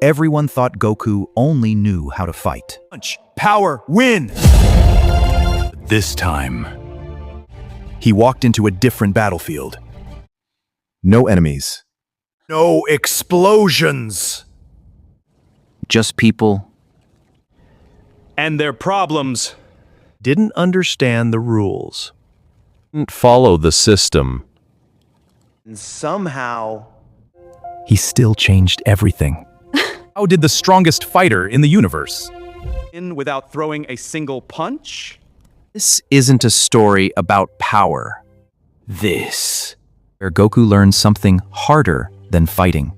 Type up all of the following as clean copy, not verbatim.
Everyone thought Goku only knew how to fight. Punch, power, win! This time, he walked into a different battlefield. No enemies. No explosions! Just people. And their problems. Didn't understand the rules. Didn't follow the system. And somehow, He still changed everything. How did the strongest fighter in the universe? In without throwing a single punch? This isn't a story about power. This, where Goku learns something harder than fighting.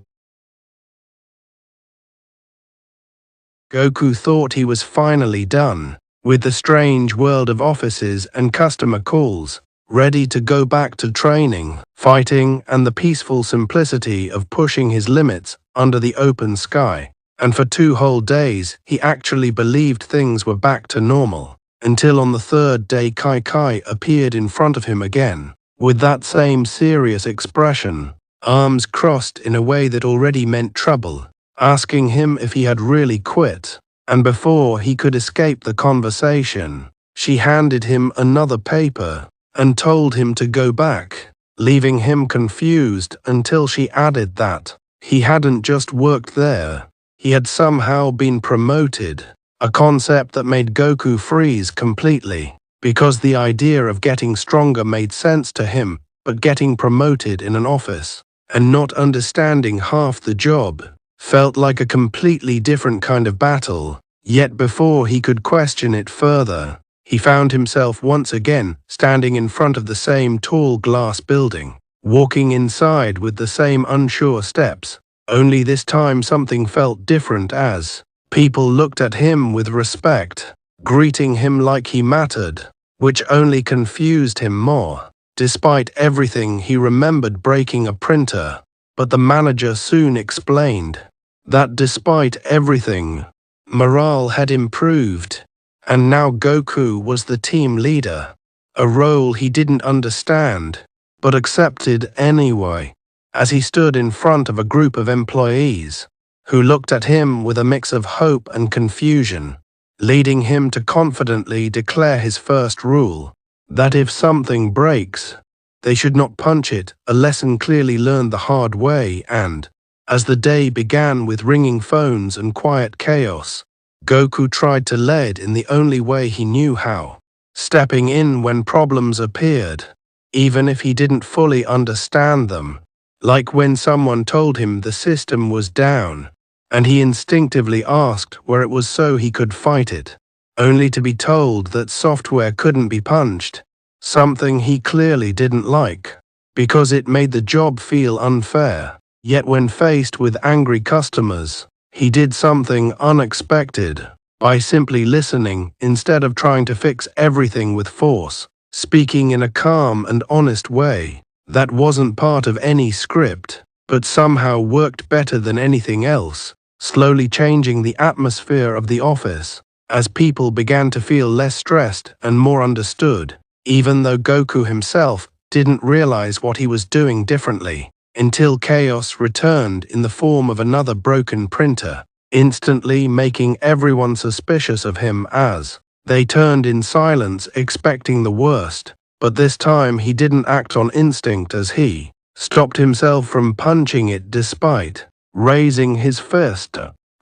Goku thought he was finally done with the strange world of offices and customer calls, ready to go back to training, fighting, and the peaceful simplicity of pushing his limits under the open sky. And for 2 whole days, he actually believed things were back to normal, until on the 3rd day Kai appeared in front of him again, with that same serious expression, arms crossed in a way that already meant trouble, asking him if he had really quit. And before he could escape the conversation, she handed him another paper and told him to go back, leaving him confused until she added that he hadn't just worked there, he had somehow been promoted, a concept that made Goku freeze completely, because the idea of getting stronger made sense to him, but getting promoted in an office and not understanding half the job felt like a completely different kind of battle. Yet before he could question it further, he found himself once again standing in front of the same tall glass building, walking inside with the same unsure steps. Only this time something felt different as people looked at him with respect, greeting him like he mattered, which only confused him more. Despite everything, he remembered breaking a printer, but the manager soon explained that despite everything, morale had improved, and now Goku was the team leader, a role he didn't understand, but accepted anyway, as he stood in front of a group of employees who looked at him with a mix of hope and confusion, leading him to confidently declare his first rule, that if something breaks, they should not punch it, a lesson clearly learned the hard way. And as the day began with ringing phones and quiet chaos, Goku tried to lead in the only way he knew how, stepping in when problems appeared, even if he didn't fully understand them, like when someone told him the system was down, and he instinctively asked where it was so he could fight it, only to be told that software couldn't be punched, something he clearly didn't like, because it made the job feel unfair. Yet when faced with angry customers, he did something unexpected by simply listening instead of trying to fix everything with force, speaking in a calm and honest way that wasn't part of any script, but somehow worked better than anything else, slowly changing the atmosphere of the office as people began to feel less stressed and more understood, even though Goku himself didn't realize what he was doing differently, until chaos returned in the form of another broken printer, instantly making everyone suspicious of him as they turned in silence expecting the worst. But this time he didn't act on instinct as he stopped himself from punching it despite raising his fist,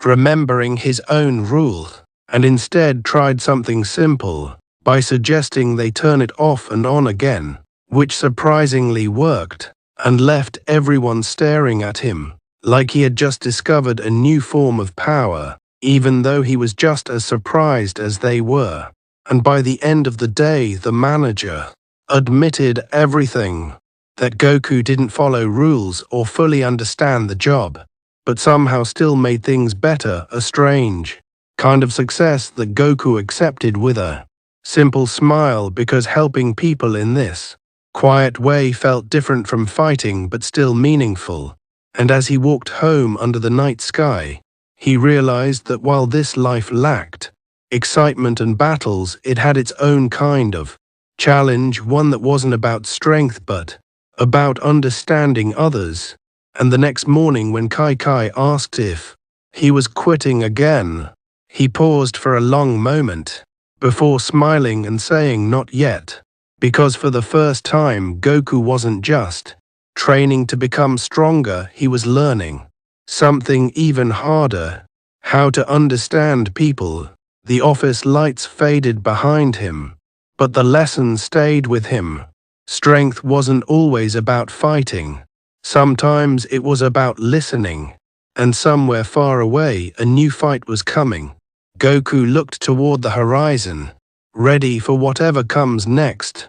remembering his own rule, and instead tried something simple by suggesting they turn it off and on again, which surprisingly worked, and left everyone staring at him like he had just discovered a new form of power, even though he was just as surprised as they were. And by the end of the day, the manager admitted everything, that Goku didn't follow rules or fully understand the job, but somehow still made things better, a strange kind of success that Goku accepted with a simple smile, because helping people in this quiet way felt different from fighting but still meaningful. And as he walked home under the night sky, he realized that while this life lacked excitement and battles, it had its own kind of challenge, one that wasn't about strength but about understanding others. And the next morning when Kai asked if He was quitting again. He paused for a long moment, before smiling and saying not yet, because for the first time Goku wasn't just training to become stronger, he was learning something even harder: how to understand people. The office lights faded behind him, but the lesson stayed with him. Strength wasn't always about fighting. Sometimes it was about listening. And somewhere far away, a new fight was coming. Goku looked toward the horizon, ready for whatever comes next.